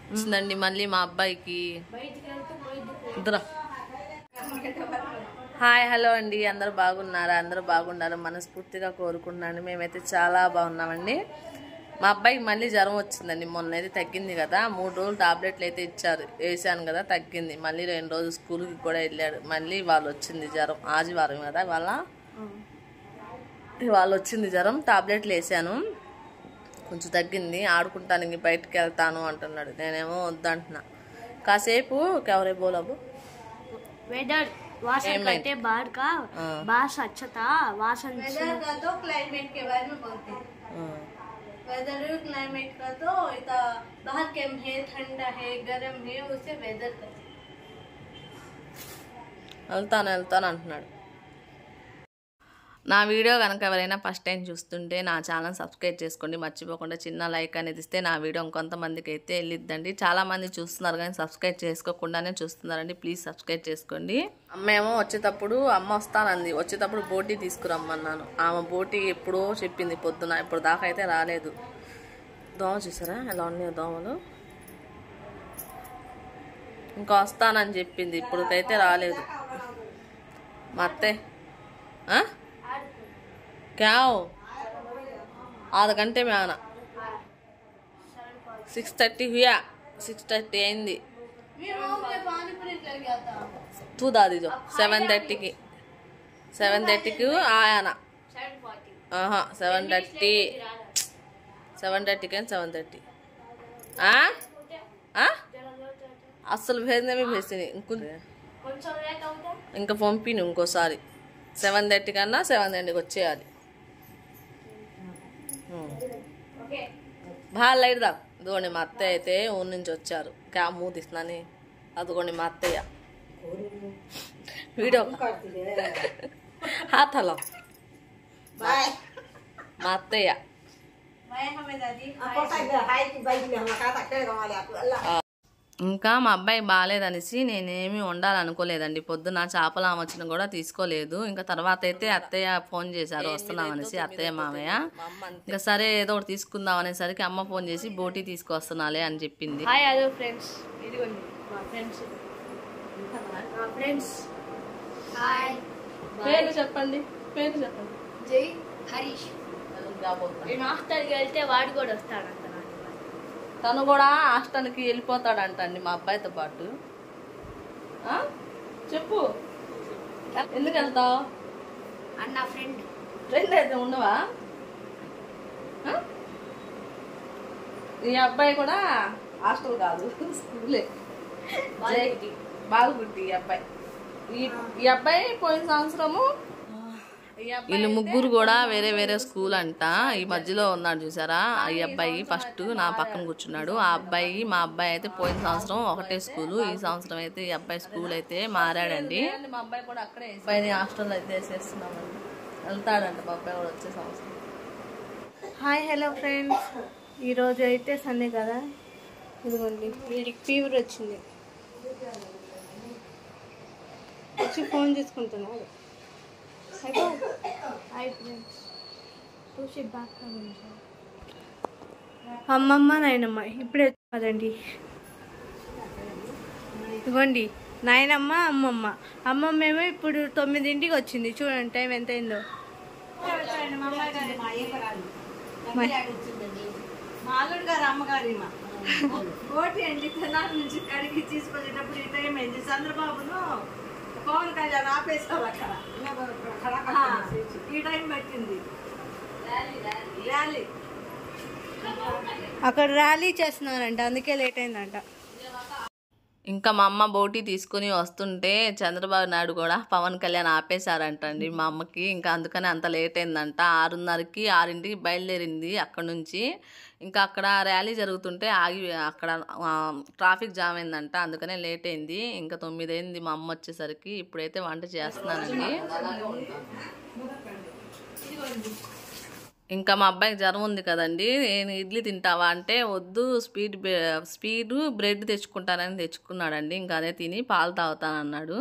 వచ్చిందండి మళ్ళీ మా అబ్బాయికి. హాయ్ హలో అండి, అందరూ బాగున్నారా? అందరూ బాగున్నారు మనస్ఫూర్తిగా కోరుకుంటున్నాను. మేమైతే చాలా బాగున్నామండి. మా అబ్బాయికి మళ్ళీ జ్వరం వచ్చిందండి. మొన్న అయితే తగ్గింది కదా, 3 రోజులు టాబ్లెట్లు అయితే ఇచ్చారు, వేసాను కదా తగ్గింది. మళ్ళీ 2 రోజులు స్కూల్కి కూడా వెళ్ళాడు. మళ్ళీ వాళ్ళు వచ్చింది జ్వరం, ఆదివారం కదా వాళ్ళు వచ్చింది జ్వరం. టాబ్లెట్లు వేసాను, కొంచెం తగ్గింది. ఆడుకుంటానికి బయటకు వెళ్తాను అంటున్నాడు. నేనేమో వద్దంటున్నా. కాసేపు ఎవరే బోలాబు वेदर वासन कहते हैं बाहर का बास अच्छा था। वासन वेदर का तो क्लाइमेट के बारे में बोलते हैं। वेदर क्लाइमेट का तो इतना बाहर के है, ठंडा है, गर्म है, उसे वेदर कहते हैं। వెళ్తాను అంటున్నాడు. నా వీడియో కనుక ఎవరైనా ఫస్ట్ టైం చూస్తుంటే నా ఛానల్ సబ్స్క్రైబ్ చేసుకోండి, మర్చిపోకుండా చిన్న లైక్ అనేది ఇస్తే నా వీడియో ఇంకొంతమందికి అయితే వెళ్ళిద్దండి. చాలామంది చూస్తున్నారు కానీ సబ్స్క్రైబ్ చేసుకోకుండానే చూస్తున్నారండి. ప్లీజ్ సబ్స్క్రైబ్ చేసుకోండి. అమ్మేమో వచ్చేటప్పుడు అమ్మ వస్తానంది, వచ్చేటప్పుడు బోటీ తీసుకురమ్మన్నాను. ఆమె బోటీ ఎప్పుడో చెప్పింది పొద్దున, ఇప్పుడు దాకా అయితే రాలేదు. దోమ చూసారా ఎలా ఉన్నాయో దోమలు. ఇంకా వస్తానని చెప్పింది, ఇప్పుడుకైతే రాలేదు. మా అత్తే क्या हो आधा घंटे में आना। 6:30 हुआ, 6:30 अయింది. तू दादी जो 7:30 की 7:30 की आया ना। 7:30 की 7:30 అస్సలు భేదమే భేసింది. ఇంకా పంపిను ఇంకోసారి 7:30 కన్నా 7:30కి వచ్చేయాలి. బాగా లైట్ దా. అదిగోండి మా అత్తయ్య అయితే ఊరి నుంచి వచ్చారు. క్యా మూవ్ తీస్తున్నాని. అదిగోండి మా అత్తయ్య వీడియో హాతలో మా అత్తయ్య. ఇంకా మా అబ్బాయి బాగాలేదనేసి నేనేమి వండాలనుకోలేదండి. పొద్దున చేపలు ఆమె వచ్చిన కూడా తీసుకోలేదు. ఇంకా తర్వాత అయితే అత్తయ్య ఫోన్ చేశారు వస్తున్నామనేసి, అత్తయ్య మామయ్య. ఇంకా సరే ఏదో ఒకటి తీసుకుందాం అనేసరికి అమ్మ ఫోన్ చేసి బోటీ తీసుకొస్తున్నాలే అని చెప్పింది. హాయ్ హలో ఫ్రెండ్స్, ఇదిగోండి మా ఫ్రెండ్స్. హాయ్, పేరు చెప్పండి. జై హరీష్. నేను హాస్టల్కి వెళ్తే వాడు కూడా వస్తాడంట. తను కూడా హాస్టల్కి వెళ్ళిపోతాడంటండి మా అబ్బాయితో పాటు. చెప్పు, ఎందుకు వెళ్తావు? అన్న ఫ్రెండ్ అయితే ఉండవా? ఈ అబ్బాయి కూడా హాస్టల్ కాదు, స్కూలే. బాగుంది ఈ అబ్బాయి. ఈ అబ్బాయి పోయిన సంవత్సరము. వీళ్ళు ముగ్గురు కూడా వేరే వేరే స్కూల్ అంట. ఈ మధ్యలో ఉన్నాడు చూసారా, ఈ అబ్బాయి ఫస్ట్ నా పక్కన కూర్చున్నాడు. ఆ అబ్బాయి మా అబ్బాయి అయితే పోయిన సంవత్సరం ఒకటే స్కూలు, ఈ సంవత్సరం అయితే ఈ అబ్బాయి స్కూల్ అయితే మారాడండి. మా అబ్బాయి కూడా అక్కడే అబ్బాయిని హాస్టల్లో అయితే వేసేస్తున్నామండి. వెళ్తాడంట మా అబ్బాయి కూడా వచ్చే సంవత్సరం. హాయ్ హలో ఫ్రెండ్స్, ఈరోజు అయితే సండే కదా. ఇదిగోండి వీడికి ఫీవర్ వచ్చింది, వచ్చి ఫోన్ చేసుకుంటున్నాడు. అమ్మమ్మ నాయనమ్మ ఇప్పుడే కదండి. ఇదిగోండి నాయనమ్మ అమ్మమ్మ. అమ్మమ్మ ఏమో ఇప్పుడు 9ంటికి వచ్చింది. చూడండి టైం ఎంత అయిందో. మాలుడు గారు అమ్మగారి కోటి అండి తెనాలి నుంచి కడిగి తీసుకొచ్చేటప్పుడు ఈ టైం అయింది. చంద్రబాబును పవన్ కళ్యాణ్ ఆపేశారు అక్కడ. ఈ టైం పట్టింది ర్యాలీ. అక్కడ ర్యాలీ చేస్తున్నారంట, అందుకే లేట్ అయిందంట. ఇంకా మా అమ్మ బోటీ తీసుకుని వస్తుంటే చంద్రబాబు నాయుడు కూడా పవన్ కళ్యాణ్ ఆపేశారంటండి మా అమ్మకి. ఇంకా అందుకని అంత లేట్ అయిందంట. 6:30కి 6ంటికి బయలుదేరింది అక్కడ నుంచి. ఇంకా అక్కడ ర్యాలీ జరుగుతుంటే ఆగి అక్కడ ట్రాఫిక్ జామ్ అయిందంట, అందుకనే లేట్ అయింది. ఇంకా 9 అయింది మా అమ్మ వచ్చేసరికి. ఇప్పుడైతే వంట చేస్తున్నానండి. ఇంకా మా అబ్బాయికి జ్వరం ఉంది కదండి. నేను ఇడ్లీ తింటావా అంటే వద్దు, స్పీడ్ బ్రెడ్ తెచ్చుకుంటానని తెచ్చుకున్నాడండి. ఇంకా అదే తిని పాలు తాగుతానన్నాడు.